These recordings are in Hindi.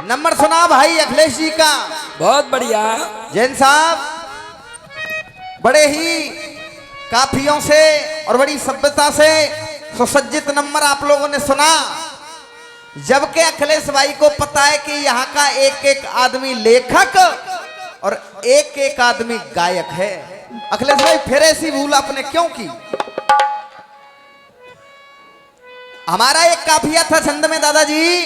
नंबर सुना भाई अखिलेश जी का। बहुत बढ़िया। जैन साहब बड़े ही काफियों से और बड़ी सभ्यता से सुसज्जित नंबर आप लोगों ने सुना, जबकि अखिलेश भाई को पता है कि यहाँ का एक एक आदमी लेखक और एक एक आदमी गायक है। अखिलेश भाई फिर ऐसी भूल आपने क्यों की? हमारा एक काफिया था छंद में दादाजी,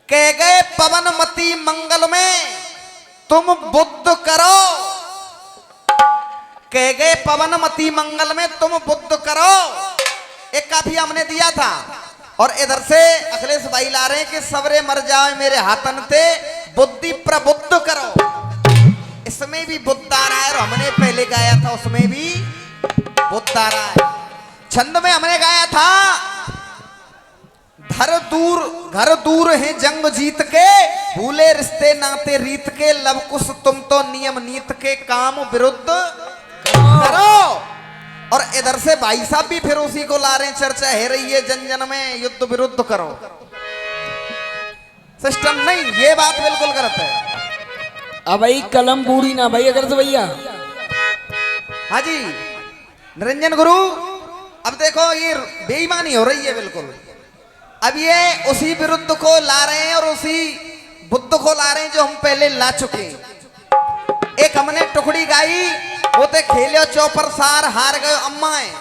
कह गए पवनमती मंगल में तुम बुद्ध करो, कह गए पवनमती मंगल में तुम बुद्ध करो, एक काफिया हमने दिया था। और इधर से अखिलेश भाई ला रहे हैं कि सबरे मर जाओ मेरे हाथन ते बुद्धि प्रबुद्ध करो। इसमें भी बुद्ध आ रहा है और हमने पहले गाया था उसमें भी बुद्ध आ रहा है। छंद में हमने गाया था घर दूर है जंग जीत के, भूले रिश्ते नाते रीत के, लव कुश तुम तो नियम नीत के, काम विरुद्ध करो। और इधर से भाई साहब भी फिर उसी को ला रहे हैं, चर्चा है रही है जन जन में युद्ध विरुद्ध करो। सिस्टम नहीं, ये बात बिल्कुल गलत है। अब भाई कलम बूढ़ी ना भाई अगर से भैया। हाँ जी निरंजन गुरु, अब देखो ये बेईमानी हो रही है बिल्कुल। अब ये उसी विरुद्ध को ला रहे हैं और उसी बुद्ध को ला रहे हैं जो हम पहले ला चुके हैं। एक हमने टुकड़ी गाई, वो ते खेलो चौपर सार हार गए अम्माए।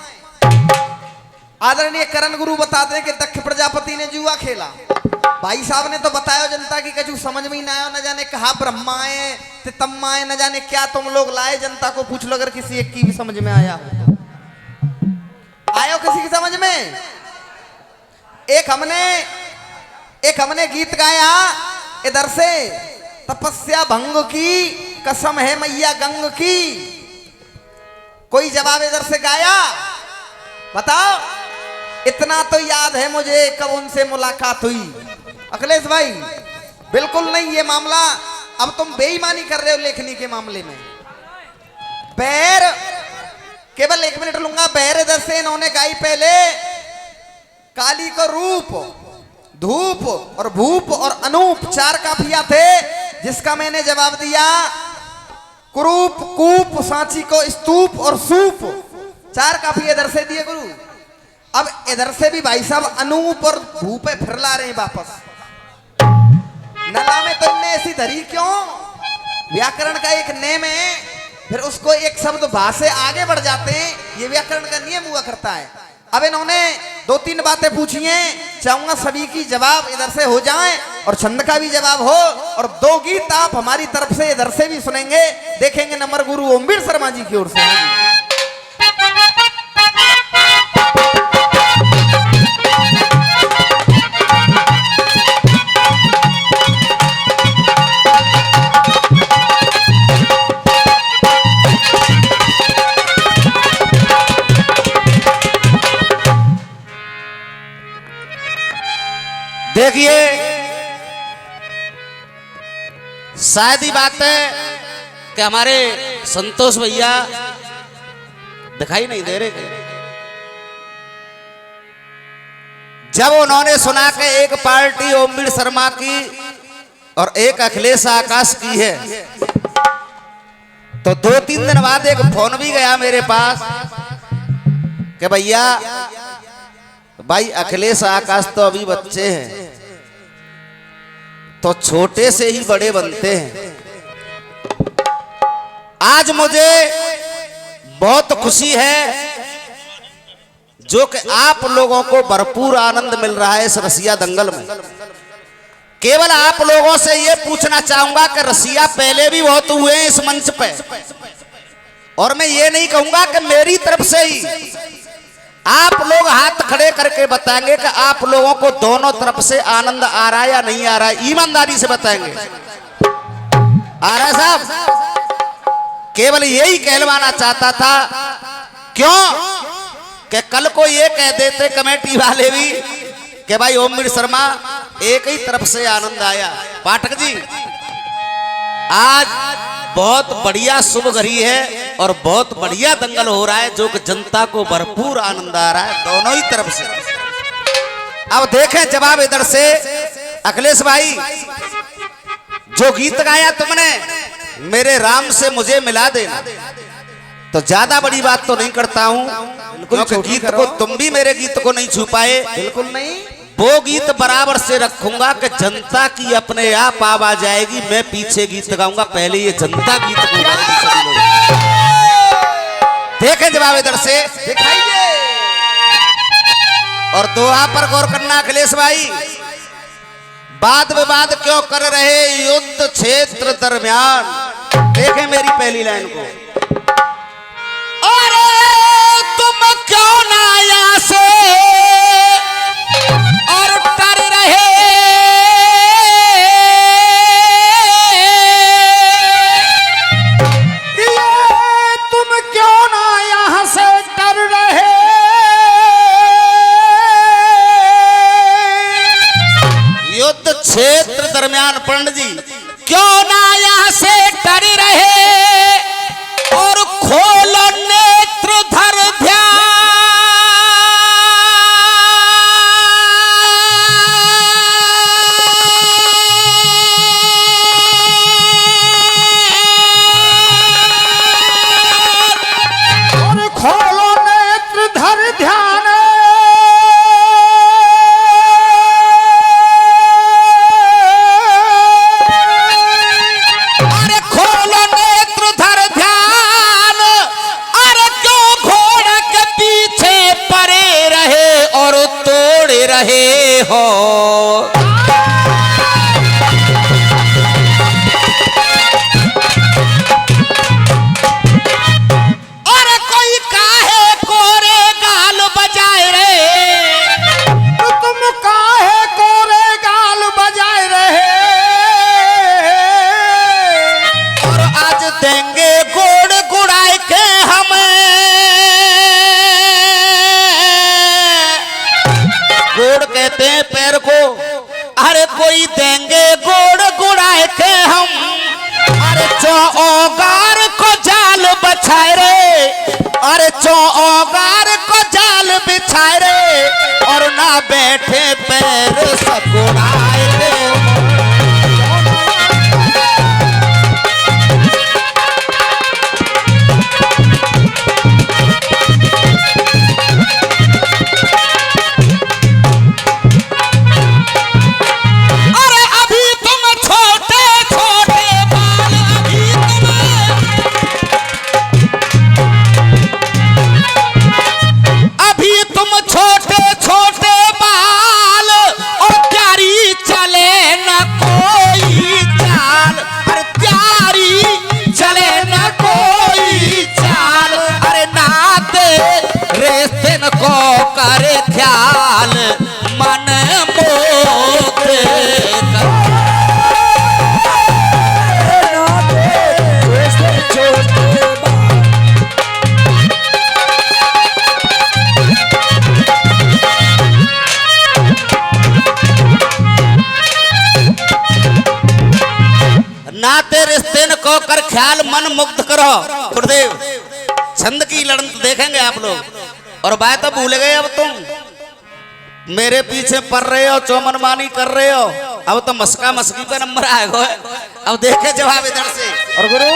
आदरणीय करण गुरु बताते हैं कि दक्ष प्रजापति ने जुआ खेला। भाई साहब ने तो बताया जनता की कछु समझ में ही ना आया, न जाने कहा ब्रह्माए तितम्माए, न जाने क्या तुम लोग लाए। जनता को पूछ लो अगर किसी एक की भी समझ में आया, आयो किसी की समझ में? एक हमने गीत गाया इधर से, तपस्या भंग की कसम है मैया गंग की। कोई जवाब इधर से गाया? बताओ। इतना तो याद है मुझे कब उनसे मुलाकात हुई। अखिलेश भाई बिल्कुल नहीं ये मामला, अब तुम बेईमानी कर रहे हो लेखनी के मामले में। बैर, केवल 1 मिनट लूंगा। बैर इधर से इन्होंने गाई पहले, काली को रूप धूप और भूप और अनूप 4 काफिया थे, जिसका मैंने जवाब दिया कुरूप कूप, सांची को स्तूप और सूप। 4 काफिया इधर से दिए गुरु। अब इधर से भी भाई साहब अनूप और भूप फिर ला रहे हैं वापस। नला में तो इनने ऐसी धरी क्यों? व्याकरण का एक नेम है, फिर उसको एक शब्द भा से आगे बढ़ जाते हैं, ये व्याकरण का नियम हुआ करता है। अब इन्होंने 2-3 बातें पूछी हैं, चाहूंगा सभी की जवाब इधर से हो जाए और छंद का भी जवाब हो, और 2 गीत आप हमारी तरफ से इधर से भी सुनेंगे। देखेंगे नंबर गुरु ओमवीर शर्मा जी की ओर से। देखिए शायद ही बात है कि हमारे संतोष भैया दिखाई नहीं दे रहे। जब उन्होंने सुना कि एक पार्टी ओमवीर शर्मा की और एक अखिलेश आकाश की है, तो 2-3 दिन बाद एक फोन भी गया मेरे पास कि भैया भाई अखिलेश आकाश तो अभी बच्चे हैं, तो छोटे से ही बड़े बनते हैं। आज मुझे बहुत खुशी है जो कि आप लोगों को भरपूर आनंद मिल रहा है इस रसिया दंगल में। केवल आप लोगों से यह पूछना चाहूंगा कि रसिया पहले भी बहुत हुए हैं इस मंच पे, और मैं ये नहीं कहूंगा कि मेरी तरफ से ही। आप लोग हाथ खड़े करके बताएंगे कि आप लोगों को दोनों तरफ से आनंद आ रहा है या नहीं आ रहा है, ईमानदारी से बताएंगे। आ रहा है साहब? केवल यही कहलवाना चाहता था। क्यों कि कल को ये कह देते कमेटी वाले भी कि भाई ओमवीर शर्मा एक ही तरफ से आनंद आया। पाठक जी आज बहुत बढ़िया शुभ घड़ी है और बहुत बढ़िया दंगल हो रहा है, जो कि जनता को भरपूर आनंद आ रहा है दोनों ही तरफ से। अब देखें जवाब इधर से अखिलेश भाई, जो गीत गाया तुमने मेरे राम से मुझे मिला देना, तो ज्यादा बड़ी बात तो नहीं करता हूं, क्योंकि छोटी गीत करो। को तुम भी मेरे गीत को नहीं छू पाए। बिल्कुल नहीं। वो गीत बराबर से रखूंगा कि जनता की अपने आप आवाज आएगी। मैं पीछे गीत गाऊंगा, पहले ये जनता गीत को गाएगी सभी लोग। देखें जवाब इधर से दिखाइए। और दुआ पर गौर करना अखिलेश भाई। वाद विवाद क्यों कर रहे युद्ध क्षेत्र दरमियान। देखें मेरी पहली लाइन को। अरे तुम क्यों ना यहाँ से और कर रहे, ये तुम क्यों ना यहाँ से डर रहे, युद्ध क्षेत्र दरमियान पंडित जी क्यों ना यहाँ से डर रहे और खोलो नेत्र धर ध्यान, और खोलो नेत्र धर ध्यान, अरे खोलो नेत्र धर ध्यान। अरे क्यों घोड़ा के पीछे पड़े रहे और तोड़े रहे हो। अरे कोई काहे कोरे गाल बजाए रे, तुम काहे कोरे गाल बजाए रहे, और आज देंगे गोड़ गुड़ाए के हमें। गोड़ कहते हैं पैर को। अरे कोई देंगे गोड़ गुड़ाए के हम। अरे चौगार को जाल बछाए रे, अरे चौगार को जाल बिछाए रे, और ना बैठे पैर सकुड़ाए रे। अरे अभी तुम छोटे छोटे बाल, अभी तुम छोटे छोटे बाल, और प्यारी चले न कोई चाल। अरे प्यारी चले न कोई चाल, अरे नाते रेस्तिन को करे ख्याल, मन मोते नाते रिश्ते न को कर ख्याल, मन मुक्त करो। गुरुदेव छंद की लड़न देखेंगे आप लोग। और बात तो भूल गए अब तुम, मेरे पीछे पड़ रहे हो, चौमन मानी कर रहे हो। अब तो मस्का मस्की पे नंबर आएगा। अब देखे जवाब इधर से। और गुरु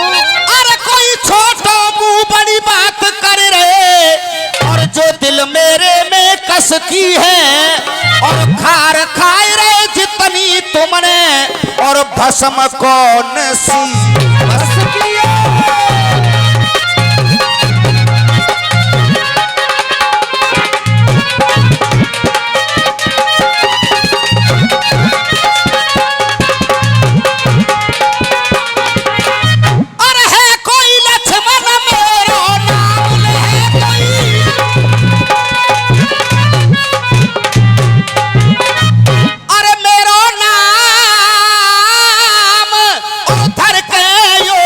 अरे कोई छोटा मुंह बड़ी बात कर रहे, और जो दिल मेरे में कस की है, और खार खाए रहे जितनी तुमने, और भस्म कौन सी बस किया। अरे है कोई लक्ष्मण मेरो नाम है कोई, अरे मेरो नाम उधर के यो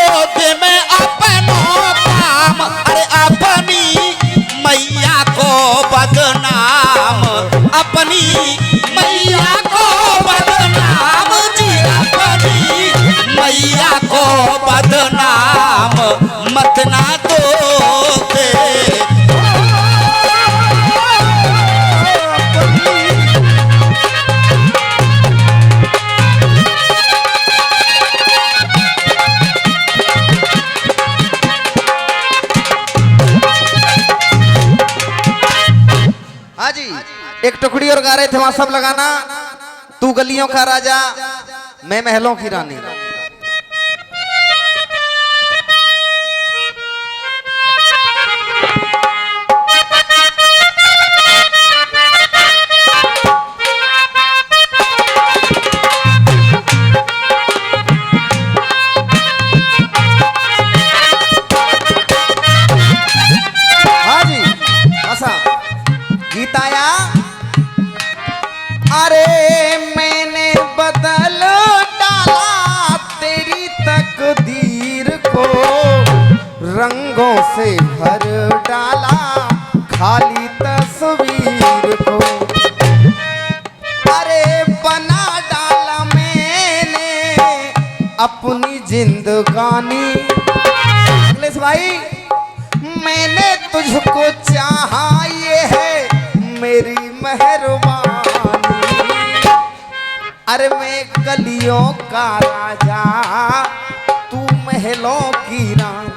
गा रहे थे वहां सब लगाना। तू गलियों का राजा, मैं महलों की रानी। हाँ जी, ऐसा गीत आया। अरे मैंने बदल डाला तेरी तकदीर को, रंगों से भर डाला खाली तस्वीर को। अरे बना डाला मैंने अपनी जिंदगानी। अखिलेश भाई, मैंने तुझको चाहा ये है मेरी मेहरबानी। अरे मैं गलियों का राजा, तू महलों की रानी।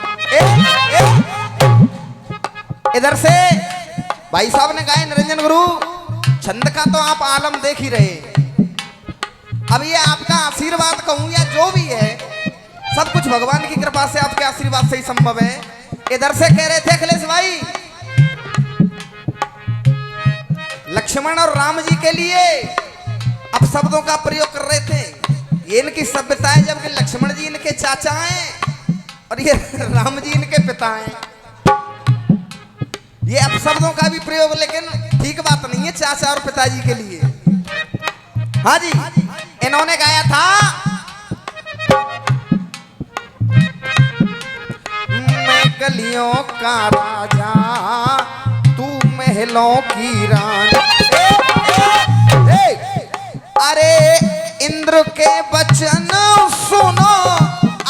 इधर से भाई साहब ने गाए निरंजन गुरु, छंद का तो आप आलम देख ही रहे। अब ये आपका आशीर्वाद कहूं या जो भी है, सब कुछ भगवान की कृपा से आपके आशीर्वाद से ही संभव है। इधर से कह रहे थे अखिलेश भाई, लक्ष्मण और राम जी के लिए अब शब्दों का प्रयोग कर रहे थे। ये इनकी सभ्यता है, जबकि लक्ष्मण जी इनके चाचा हैं और ये राम जी इनके पिता हैं। ये अब शब्दों का भी प्रयोग, लेकिन ठीक बात नहीं है चाचा और पिताजी के लिए। हाँ जी, इन्होंने गाया था, गलियों का राजा, तू महलों की रानी। अरे इंद्र के वचन सुनो,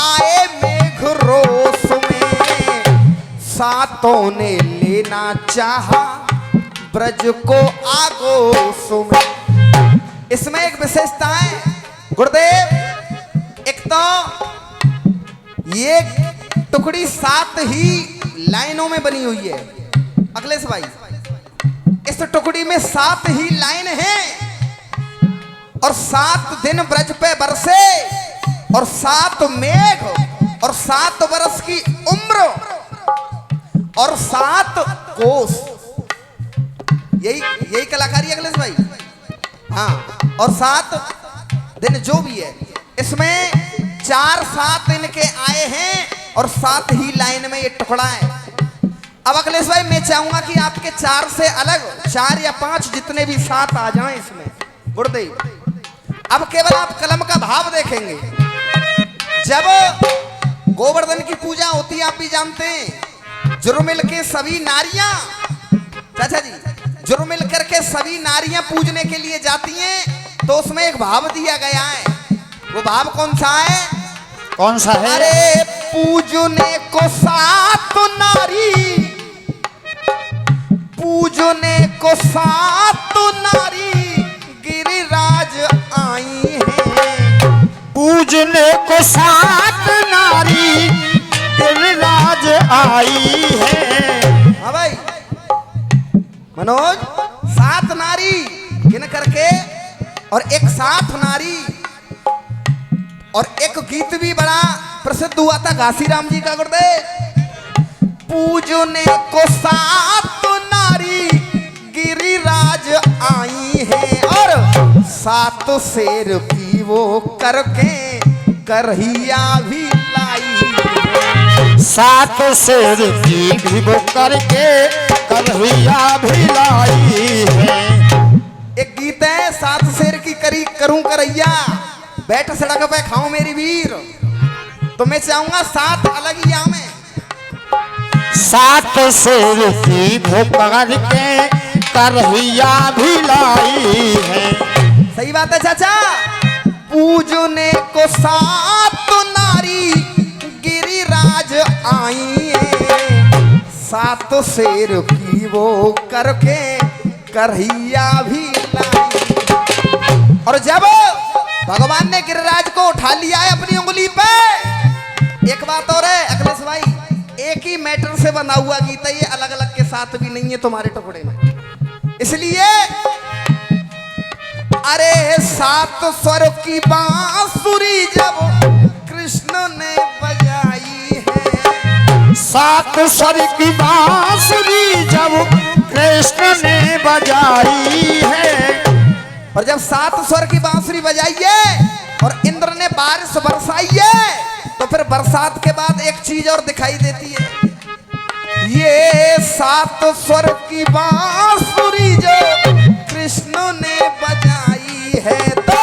आए मेघ रोष में, सातों ने लेना चाहा ब्रज को आगोश में। इसमें एक विशेषता है गुरुदेव, एक तो ये टुकड़ी 7 ही लाइनों में बनी हुई है। अखिलेश भाई, इस टुकड़ी में 7 ही लाइन हैं और 7 दिन ब्रज पे बरसे और 7 मेघ और 7 वर्ष की उम्र और 7 कोस। यही कलाकारी है अखिलेश भाई। हाँ, और 7 दिन जो भी है, इसमें 4-7 इनके आए हैं और 7 ही लाइन में ये टुकड़ा है। अब अखिलेश भाई, मैं चाहूंगा कि आपके 4 से अलग 4 या 5 जितने भी 7 आ जाएं इसमें गुरुदेव। अब केवल आप कलम का भाव देखेंगे। जब गोवर्धन की पूजा होती है, आप भी जानते हैं, जुर्मिल के सभी नारियां, चाचा जी, जुर्मिल करके सभी नारियां पूजने के लिए जाती हैं, तो उसमें एक भाव दिया गया है। वो भाव कौन सा है? कौन सा है? अरे पूजने को 7 नारी, पूजने को 7 नारी गिरिराज आई है। पूजने को 7 नारी गिरिराज आई है। हाँ भाई मनोज, 7 नारी गिन करके और एक 7 नारी, और एक गीत भी बड़ा प्रसिद्ध हुआ था घासीराम जी का गुरुदेव। पूजने को 7 नारी गिरिराज आई है और 7 शेर की वो करके करहिया भी लाई। 7 शेर की वो करके करहिया भी लाई है। एक गीत है, 7 शेर की करूं करैया, बैठ सड़क पे खाऊं मेरी वीर। तो मैं चाहूंगा 7 अलग ही आम है। 7 शेर की भोकर के करहिया भी लाई है। सही बात है चाचा। पूजने को 7 नारी गिरिराज आई है, 7 शेर की वो करके करहिया भी लाई। और जब भगवान ने गिरिराज को उठा लिया है अपनी उंगली पे, एक बात और है अखिलेश भाई, एक ही मैटर से बना हुआ गीत है ये, अलग अलग के साथ भी नहीं है तुम्हारे टुकड़े में। इसलिए अरे सात स्वर की बांसुरी जब कृष्ण ने बजाई है, सात स्वर की बांसुरी जब कृष्ण ने बजाई है। और जब सात स्वर की बांसुरी बजाई है और इंद्र ने बारिश बरसाई है, तो फिर बरसात के बाद एक चीज और दिखाई देती है। ये सात स्वर की बांसुरी जो कृष्ण ने बजाई है, तो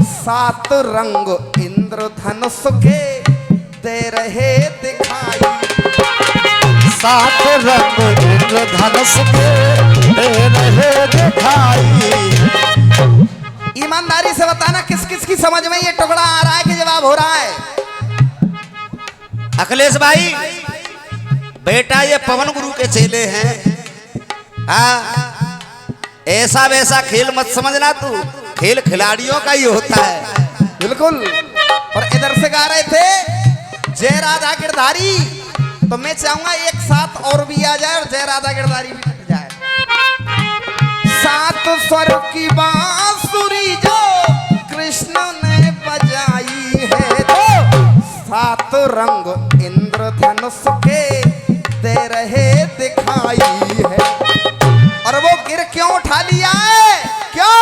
सात रंग इंद्रधनुष के दे रहे दिखाई। सात रंग इंद्रधनुष के दे रहे दिखाई। ईमानदारी से बताना किस किस की समझ में ये टुकड़ा आ रहा है कि जवाब हो रहा है? अखिलेश भाई बेटा ये पवन गुरु के चेले हैं। हाँ, ऐसा वैसा खेल मत समझना तू, खेल खिलाड़ियों का ही होता है। बिल्कुल। और इधर से गा रहे थे जय राधा गिरधारी, तो मैं चाहूंगा एक साथ और भी आ जाए और जय राधा गिरधारी भी हट जाए। सात स्वर की बांसुरी जो कृष्ण ने बजाई है, तो सात रंग इंद्रधनुष के दे रहे दिखाई है। और वो गिर क्यों उठा लिया है? क्यों?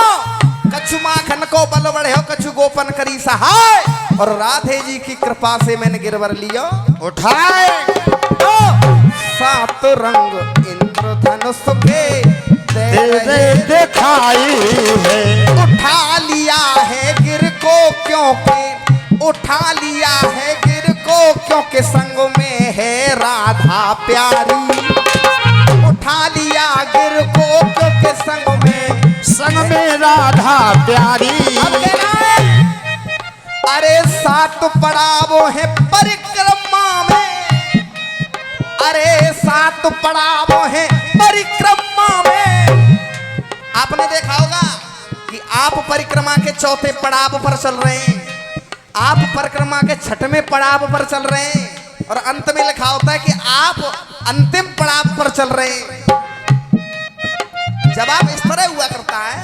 कछु माखन को बल बढ़े हो, कछु गोपन करी सहाय, और राधे जी की कृपा से मैंने गिरवर लियो उठाए। तो सात रंग इंद्रधनुष के दे दे रहे दिखाई है। उठा लिया है गिर को क्योंकि, उठा लिया है गिर को क्योंकि संग में है राधा प्यारी। उठा लिया गिर को क्योंकि संग में राधा प्यारी। अब कहना है, अरे सात पड़ाव है परिक्रमा में, अरे सात पड़ाव है परिक्रमा में। आपने देखा होगा कि आप परिक्रमा के चौथे पड़ाव पर चल रहे हैं, आप परिक्रमा के छठवें पड़ाव पर चल रहे हैं, और अंत में लिखा होता है कि आप अंतिम पड़ाव पर चल रहे हैं। जवाब इस तरह हुआ करता है,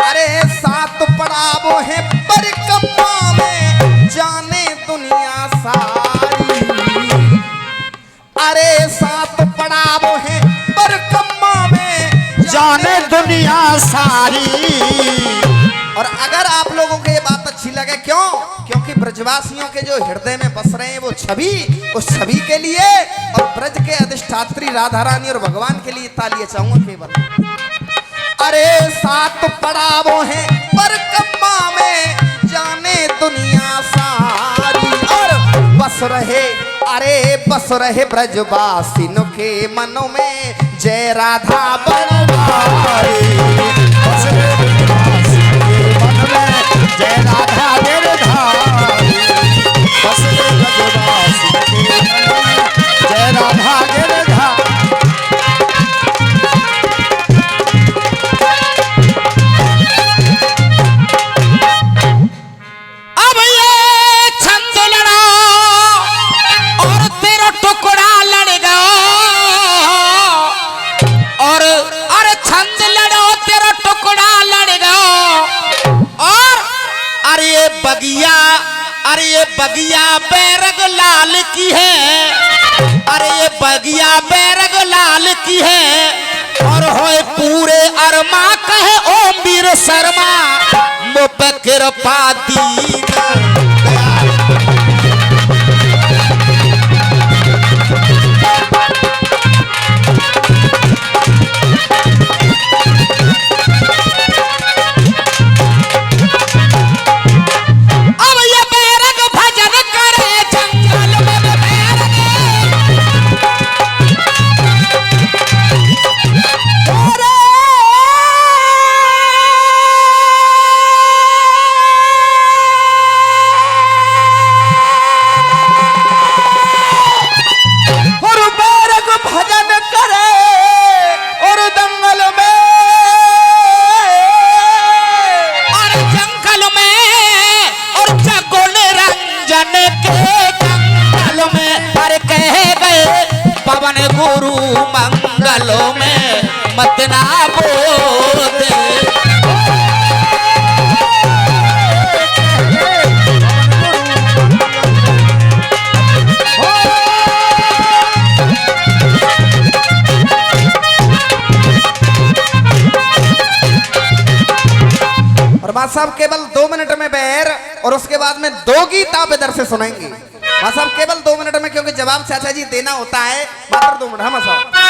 अरे सात पड़ाव है परिक्रमा में जाने दुनिया सारी। अरे सात पड़ाव है परिक्रमा में जाने दुनिया सारी। और अगर आप लोगों को ये बात अच्छी लगे, क्यों? क्योंकि ब्रजवासियों के जो हृदय में बस रहे हैं वो छवि, उस छवि के लिए और ब्रज के अधिष्ठात्री राधा रानी और भगवान के लिए तालियां चाहूंगा केवल। अरे सात पड़ाव है परिक्रमा में जाने दुनिया सारी, और बस रहे, अरे बस रहे ब्रजवासियों के मनों में जय राधा बनवारी। जय राधा गिरधारी, बसरे ब्रजवासी के मन में जय राधा गिरधारी। अब ये छंद लड़ा और तेरा टुकड़ा लड़ेगा, और अरे छंद लड़ो तेरा टुकड़ा लड़ेगा। और अरे ये बगिया, अरे ये बगिया बैरग लाल की है, अरे ये बगिया बैरग लाल की है। और होए पूरे अरमा कहे ओम वीर शर्मा मुझ कृपा दी। गुरु मंगलों में मत ना बोल दे। और बात साहब केवल 2 मिनट में बैर और उसके बाद में 2 गीत आप इधर से सुनेंगे। बात साहब केवल 2 मिनट में, क्योंकि जवाब चाचा जी देना होता है मात्र 2 मिनट। हम साहब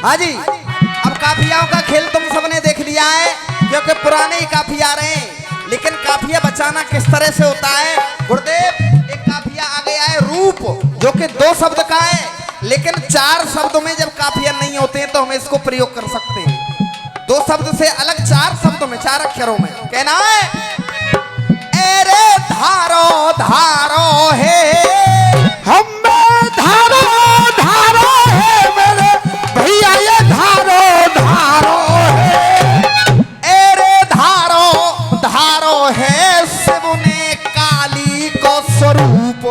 हाँ जी, अब काफियाओं का खेल तुम सबने देख लिया है, क्योंकि पुराने ही काफिया रहे हैं, लेकिन काफिया बचाना किस तरह से होता है। गुरुदेव, एक काफिया आ गया है रूप, जो कि 2 शब्द का है, लेकिन 4 शब्दों में जब काफिया नहीं होते हैं तो हम इसको प्रयोग कर सकते हैं। 2 शब्द से अलग 4 शब्दों में, 4 अक्षरों में। कहना है एरे धारो धारो है, हम धारो धारो है मेरे भैया, ये धारो धारो है। एरे धारो धारो है शिव ने काली को स्वरूप।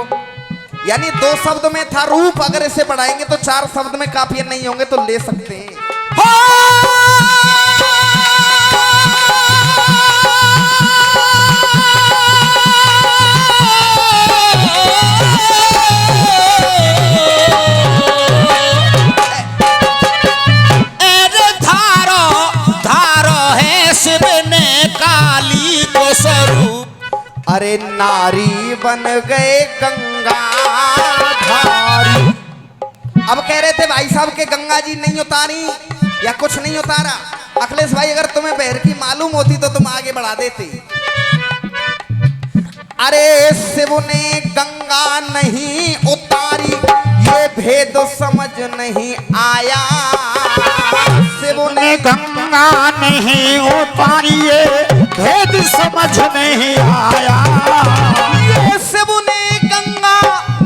यानी 2 शब्द में था रूप, अगर इसे बढ़ाएंगे तो 4 शब्द में काफी नहीं होंगे तो ले सकते हैं। अरे नारी बन गए गंगा धारी। अब कह रहे थे भाई साहब के गंगा जी नहीं उतारी या कुछ नहीं उतारा। अखिलेश भाई, अगर तुम्हें बहर की मालूम होती तो तुम आगे बढ़ा देते। अरे शिव ने गंगा नहीं उतारी, ये भेद समझ नहीं आया। शिव ने गंगा नहीं उतारी, ये भेद समझ नहीं आया। ये शिव ने गंगा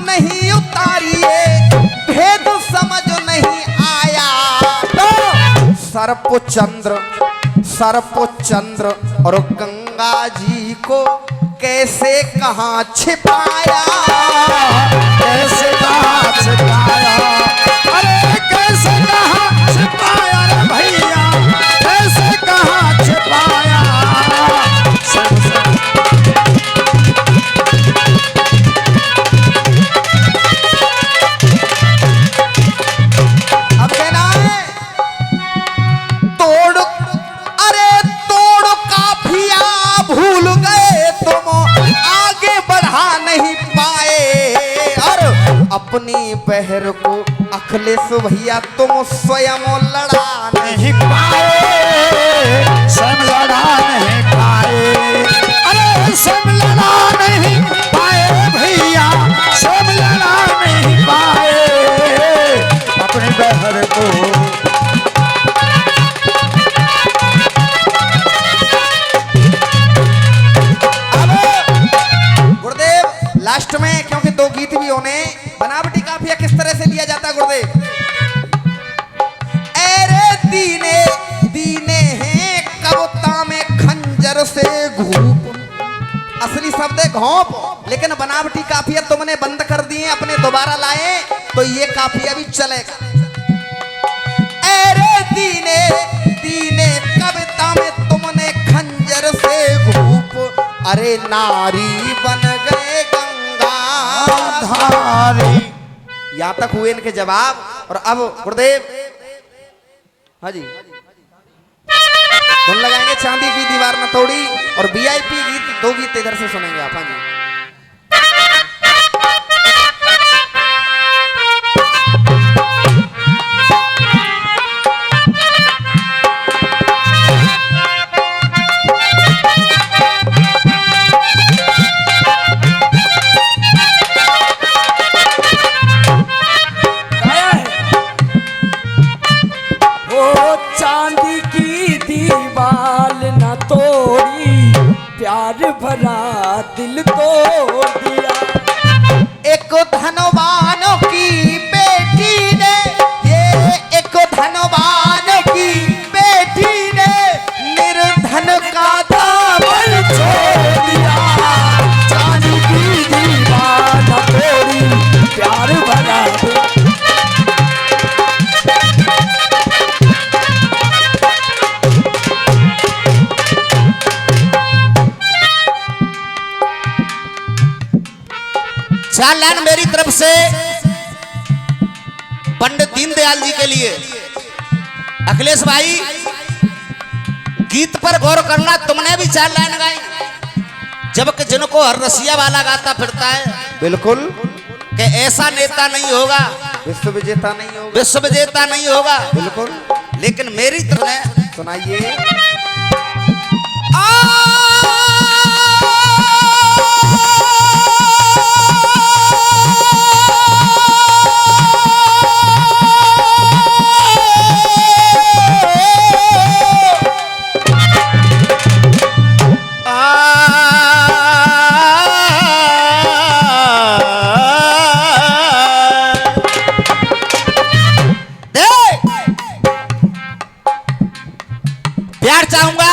नहीं उतारी, ये भेद समझ नहीं आया। तो सर्प चंद्र और गंगा जी को कैसे कहाँ छिपाया, कैसे कहाँ छिपाया, अरे कैसे कहाँ छिपाया रे भैया, कैसे कहाँ छिपाया। अब कहना है तोड़, अरे तोड़ काफिया भूल गए तुम, आगे बढ़ा नहीं पाए। और अपनी बहर को अखिलेश भैया तुम स्वयं लड़ा नहीं पाए, सब लड़ा नहीं पाए, अरे सब लड़ा नहीं पाए भैया, सब लड़ा नहीं पाए अपनी बहर को। गुरुदेव लास्ट में, क्योंकि 2 गीत भी होने, बनावटी काफिया किस तरह से लिया जाता है गुरुदेव। एरे दीने दीने हैं कविता में खंजर से घूप। असली शब्द है घोंप, लेकिन बनावटी काफिया तुमने बंद कर दिए, अपने दोबारा लाए तो ये काफिया भी चलेगा। एरे दीने दीने कविता में तुमने खंजर से घूप, अरे नारी बन गए गंगा धारी। यहां तक हुए इनके जवाब। और अब गुरुदेव, हाँ जी, धुन लगाएंगे चांदी की दीवार न तोड़ी, और वीआईपी गीत 2 गीत इधर से सुनेंगे आप। हाँ जी, चांदी की दीवाल न तोड़ी, प्यार भरा दिल तोड़ दिया। एक धनवान की बेटी ने, ये एक धनवान की बेटी ने निर्धन का दामन छोड़ दिया। चांदी की दीवाल न तोड़ी, प्यार भरा दिल। चार लाइन मेरी तरफ से पंडित दीनदयाल जी के लिए। अखिलेश भाई, गीत पर गौर करना, तुमने भी चार लाइन गाई, जबकि जिनको हर रसिया वाला गाता फिरता है बिल्कुल कि ऐसा नेता नहीं होगा, विश्व विजेता नहीं होगा, विश्व विजेता नहीं होगा, बिल्कुल। लेकिन मेरी तरफ सुनाइए। प्यार चाहूंगा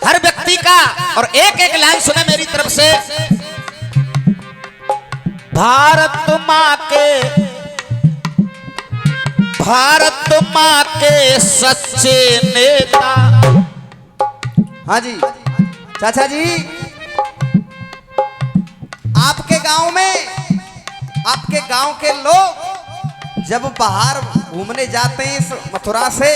हर व्यक्ति का, और एक एक लाइन सुने मेरी तरफ से। भारत माँ के सच्चे नेता। हाँ जी चाचा जी, आपके गांव में, आपके गांव के लोग जब बाहर घूमने जाते हैं इस मथुरा से,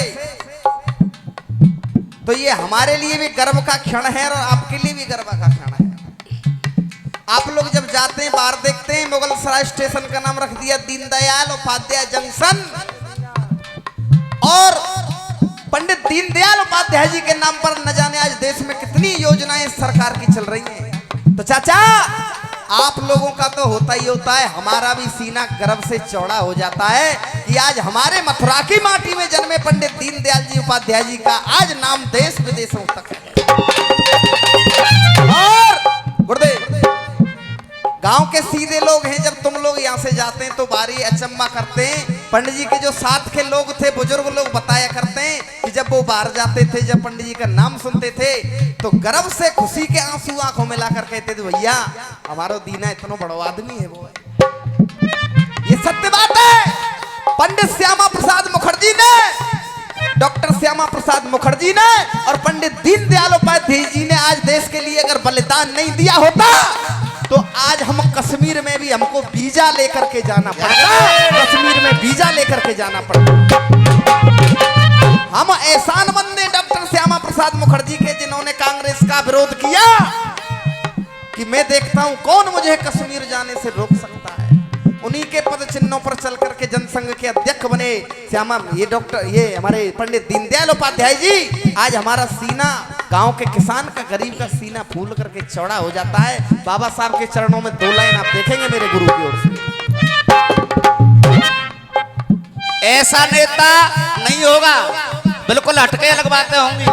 तो ये हमारे लिए भी गर्व का क्षण है और आपके लिए भी गर्व का क्षण है। आप लोग जब जाते हैं बाहर देखते हैं मुगल सराय स्टेशन का नाम रख दिया दीनदयाल उपाध्याय जंक्शन, और पंडित दीनदयाल उपाध्याय जी के नाम पर न जाने आज देश में कितनी योजनाएं सरकार की चल रही हैं। तो चाचा, आप लोगों का तो होता ही होता है, हमारा भी सीना गर्व से चौड़ा हो जाता है कि आज हमारे मथुरा की माटी में जन्मे पंडित दीनदयाल जी उपाध्याय जी का आज नाम देश विदेशों तक है। और गुरुदेव, गांव के सीधे लोग हैं, जब तुम लोग यहाँ से जाते हैं तो बारी अचंबा करते हैं। पंडित जी के जो साथ के लोग थे, बुजुर्ग लोग बताया करते हैं कि जब वो बाहर जाते थे, जब पंडित जी का नाम सुनते थे तो गर्व से खुशी के आंसू आंखों में लाकर कहते थे, भैया हमारो दीना इतना बड़ा आदमी है वो है। ये सत्य बात है। पंडित श्यामा प्रसाद मुखर्जी ने, डॉक्टर श्यामा प्रसाद मुखर्जी ने और पंडित दीनदयाल उपाध्याय जी ने आज देश के लिए अगर बलिदान नहीं दिया होता तो आज हम कश्मीर में भी हमको वीजा लेकर के जाना पड़ता, कश्मीर में वीजा लेकर के जाना पड़ता। हम एहसानमंद हैं डॉक्टर श्यामा प्रसाद मुखर्जी के, जिन्होंने कांग्रेस का विरोध किया कि मैं देखता हूं कौन मुझे कश्मीर जाने से रोक सकता है। उन्हीं के पद चिन्हों पर चल करके जनसंघ के अध्यक्ष बने श्यामा, ये हमारे पंडित दीनदयाल उपाध्याय जी। आज हमारा सीना, गांव के किसान का, गरीब का सीना फूल करके चौड़ा हो जाता है। बाबा साहब के चरणों में दो लाइन आप देखेंगे मेरे गुरु की ओर से। ऐसा नेता नहीं होगा, बिल्कुल हटके अलग बातें होंगी।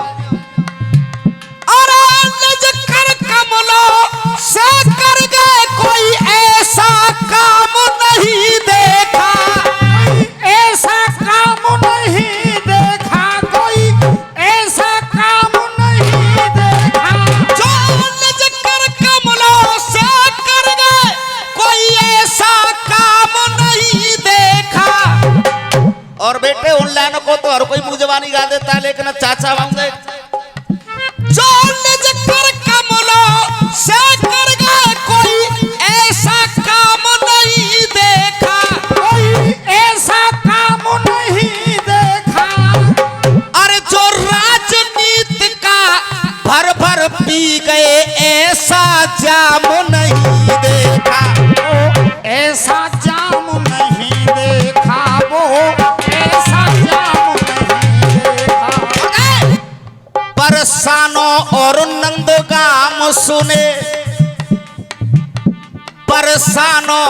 कमलों से कर गए कोई ऐसा काम नहीं देखा, ऐसा काम नहीं देखा, कोई ऐसा काम नहीं देखा। जो निज कर कमलों से कर गए कोई ऐसा काम नहीं देखा। और बेटे, उन लाइनों को तो हर कोई मुंह जबानी गा देता है, लेकिन चाचा मांगे जो निज कर कमलों से कर गए कोई ऐसा काम नहीं देखा, कोई ऐसा काम नहीं देखा। अरे जो राजनीति का भर भर पी गए ऐसा जाम नहीं देखा, ऐसा जाम नहीं देखा, वो ऐसा जाम नहीं देखा। परसानों और नंदगाम सुने, परसानों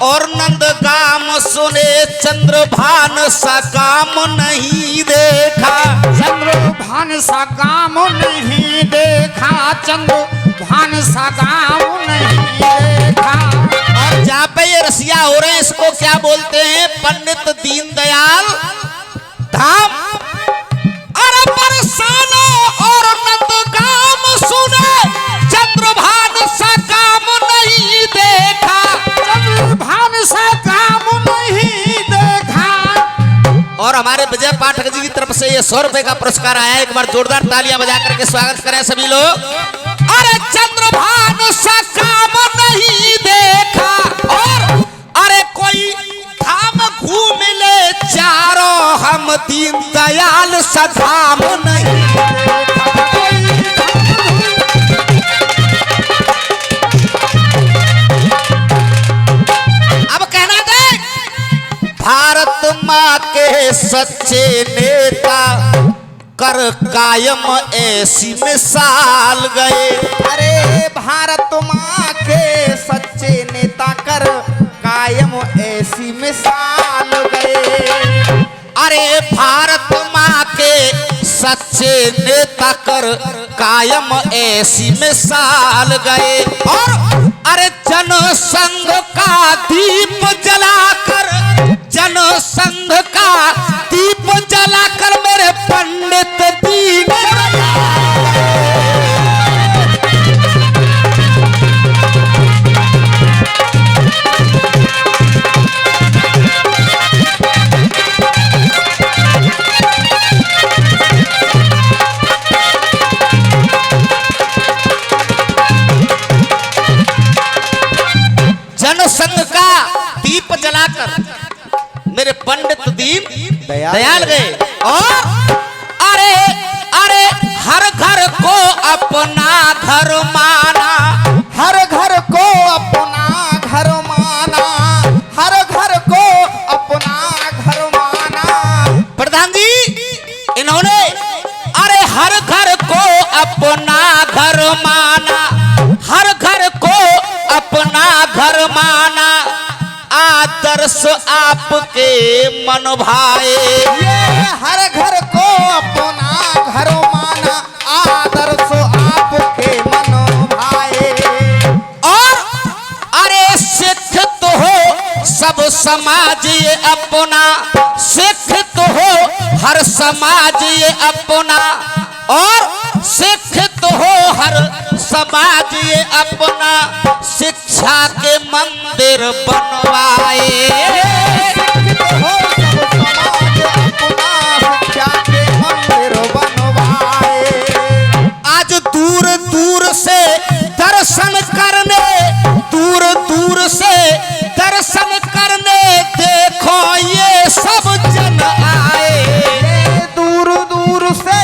और नंदगाम सुने, चंद्रभान सा काम नहीं देखा, चंद्रभान सा काम नहीं देखा, चंद्रभान सा काम नहीं देखा। और जहाँ पे ये रसिया हो रहे हैं, इसको क्या बोलते हैं? पंडित दीनदयाल धाम। अरे परसानों और नंदगाम सुने, चंद्रभान सा काम नहीं देखा, चंद्रभान सा काम नहीं देखा। और हमारे विजय पाठक जी की तरफ से ये 100 रुपए का पुरस्कार आया है। एक बार जोरदार तालियां बजा करके स्वागत करें सभी लोग। अरे चंद्रभान सा काम नहीं देखा और अरे कोई धाम घूम ले चारों हम दीन दयाल सा धाम नहीं अब कहना दे भारत माँ के सच्चे नेता कर कायम ऐसी मिसाल गए। अरे भारत माँ के सच्चे नेता कर कायम ऐसी मिसाल गए। अरे भारत माँ के सच्चे नेता कर कायम ऐसी मिसाल गए। और अरे जनसंघ का दीप जलाकर जनसंघ का दीप जलाकर मेरे पंडित दीन जनसंघ का दीप जलाकर मेरे पंडित दीन दयाल गए। और अरे अरे हर घर को अपना घर माना हर घर को अपना घर माना, हर घर को अपना घर माना। प्रधान जी इन्होंने अरे हर घर को अपना घर माना हर घर को अपना घर माना आदर्श आपके मन भाए। ये हर घर को अपना घर माना, आदर्श आपके मन भाए। और अरे सिख तो हो सब समाज ये अपना सिख तो हो हर समाज ये अपना और सिख तो हो हर समाज ये अपना शिक्षा के मंदिर बनवाए। हो सब समाज अपना शिक्षा के मंदिर बनवाए। आज दूर दूर से दर्शन करने दूर दूर से दर्शन करने देखो ये सब जन आए। दूर दूर से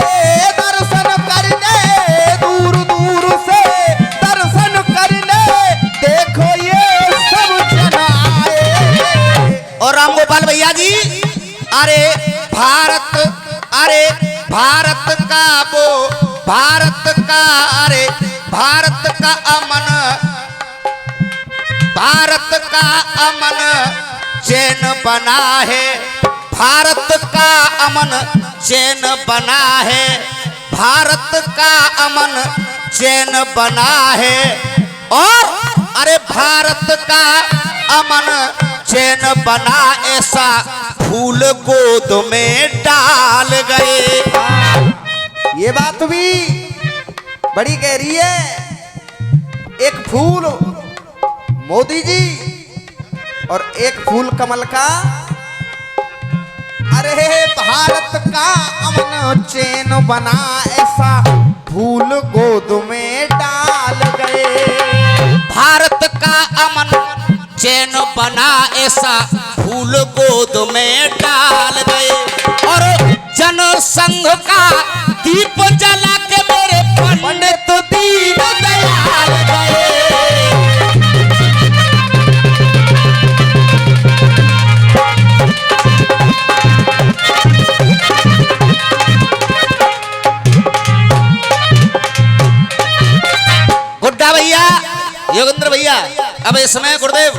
दर्शन करने, दूर दूर से दर्शन करने देखो ये सब जन आए। और राम गोपाल भैया जी अरे भारत का वो भारत का अरे भारत का अमन चैन बना है। भारत का अमन चैन बना है। भारत का अमन चैन बना है। और अरे भारत का अमन चैन बना ऐसा फूल गोद में डाल गए। ये बात भी बड़ी गहरी है। एक फूल मोदी जी और एक फूल कमल का। अरे भारत का अमन चैन बना ऐसा फूल गोद में डाल गए। भारत का अमन चैन बना ऐसा फूल गोद में डाल गए। और जनसंघ का दीप जला के मेरे पंडित दीन दयाल गए। गुड्डा भैया योगेंद्र भैया अब इस समय गुरुदेव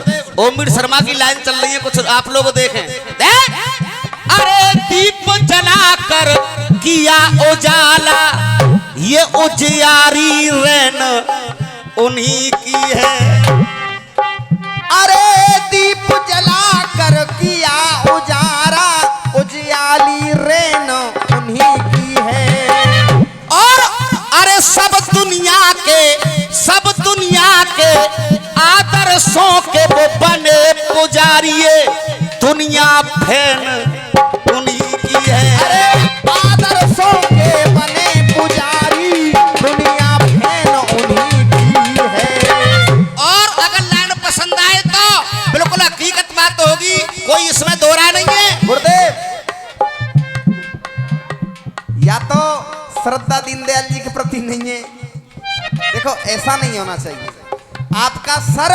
ओमवीर शर्मा की लाइन चल रही है, कुछ आप लोग देखें। देख अरे दीप जलाकर किया उजाला ये उजियारी रैन उन्हीं की है। अरे दीप जलाकर किया उजारा उजियाली रेन उन्हीं की है। और अरे सब दुनिया के आदर्शों के वो बने पुजारिये दुनिया फैन उन्हीं की है। अरे आदर्शों के बने पुजारी दुनिया फैन उन्हीं या तो श्रद्धा दीनदयाल जी के प्रति नहीं है। देखो ऐसा नहीं होना चाहिए। आपका सर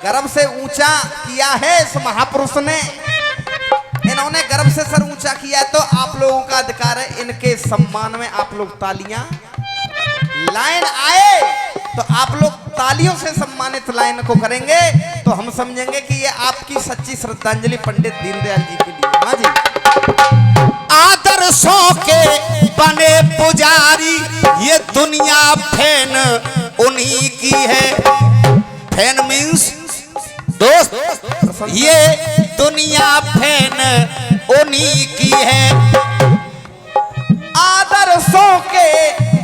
गर्भ से ऊंचा किया है इस महापुरुष ने, इन्होंने गर्भ से सर ऊंचा किया है, तो आप लोगों का अधिकार है इनके सम्मान में आप लोग तालियां। लाइन आए तो आप लोग तालियों से सम्मानित लाइन को करेंगे तो हम समझेंगे कि ये आपकी सच्ची श्रद्धांजलि पंडित दीनदयाल जी के लिए। हाँ जी। आदर्शों के बने पुजारी, ये दुनिया फैन उन्हीं की है। फैन मीन्स दोस्त, ये दुनिया फैन उन्हीं की है। आदर्शों के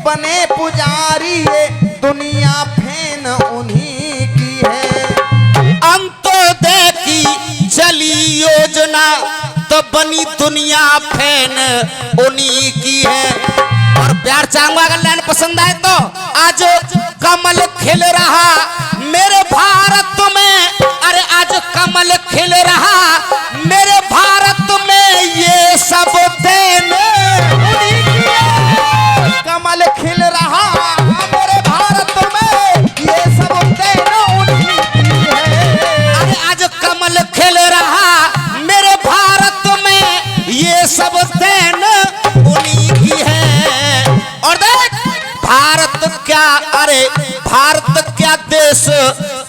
बने पुजारी, ये दुनिया फैन उन्हीं की है। अंत्योदय की चली योजना, तो बनी दुनिया फैन उन्हीं की है। और प्यार चाहूंगा अगर लाइन पसंद आए तो, आज कमल खिल रहा मेरे भारत में, अरे आज कमल खिल रहा मेरे भारत में, ये सब देन उन्हीं की है। कमल खिल रहा मेरे भारत में, ये सब देन उन्हीं की है। अरे आज कमल खिल रहा मेरे भारत में, ये सब देन उन्हीं की है। और देख भारत क्या, अरे भारत क्या देश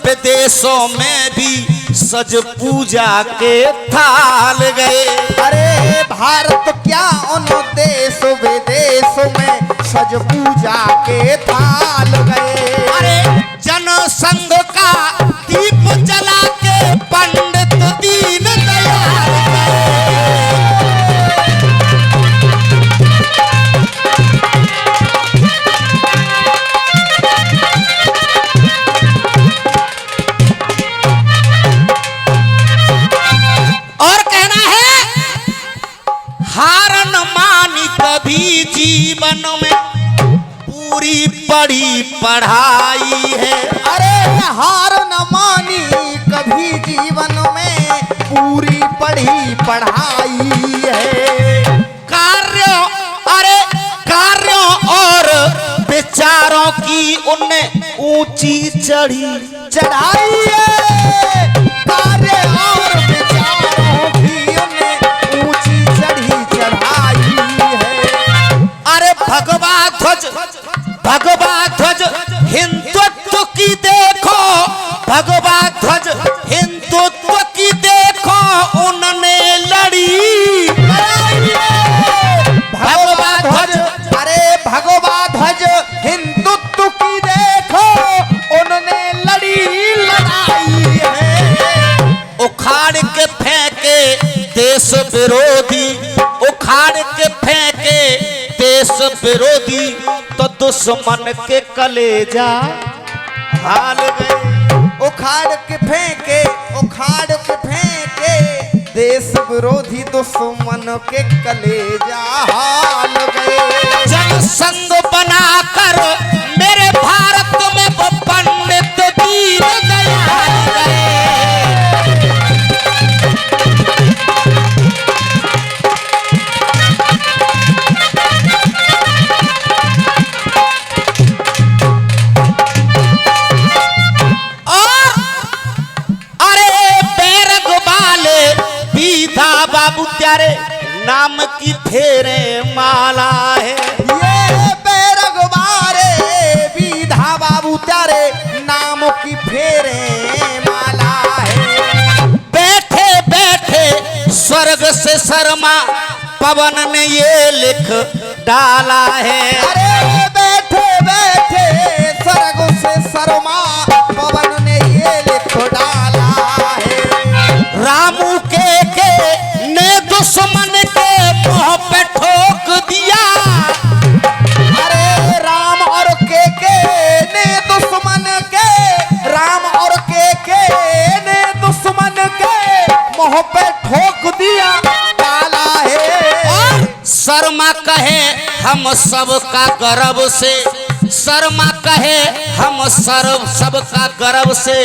विदेशों में भी सज पूजा के थाल गए। अरे भारत क्या उन देश विदेशों में सज पूजा के थाल गए। अरे जनसंघ का दीप जला के पंडित दीनदयाल जीवन में पूरी पढ़ी पढ़ाई है। अरे हार न मानी कभी जीवन में पूरी पढ़ी पढ़ाई है। कार्यों, अरे कार्यों और विचारों की उनने ऊंची चढ़ी चढ़ाई है। कार्य और विचारों की उन्हें ऊंची चढ़ी चढ़ाई है। अरे भगवा ध्वज हिंदुत्व की देखो, भगवा ध्वज हिंदुत्व की देखो उन्होंने लड़ी। भगवा ध्वज, अरे भगवा ध्वज हिंदुत्व की देखो उन्होंने लड़ी लड़ाई है। उखाड़ के फेंके देश विरोधी, उखाड़ के फेंके देश विरोधी, तो दुश्मन के कलेजा हाल गए। उखाड़ के फेंके देश विरोधी, दुश्मन के कलेजा हाल गए। जनसंघ बनाकर मेरे भारत में वो पंडित दीनदयाल गए। बाबू त्यारे नाम की फेरे माला है। ये बैरगबारे विधा बाबू त्यारे नाम की फेरे माला है। बैठे बैठे स्वर्ग से शर्मा पवन ने ये लिख डाला है। अरे बैठे बैठे स्वर्ग से शर्मा पवन ने ये लिख डाला है। रामू के ने दुश्मन के मुंह पे ठोक दिया। अरे राम और के ने दुश्मन के, राम और के ने दुश्मन के मुंह पे ठोक दिया डाला है। शर्मा कहे हम सबका गर्व से, शर्मा कहे हम सबका गर्व से,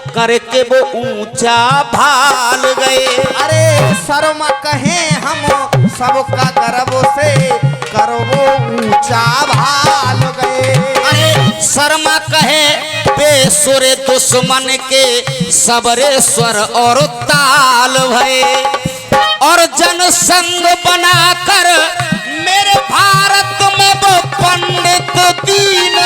करके वो ऊंचा भाल गए। अरे शर्मा कहे हम सबका गर्व से, करवो भाल गए। अरे शर्मा कहे बेसुर दुश्मन के सबरे स्वर और ताल भये, और जनसंग बनाकर मेरे भारत में वो पंडित दीन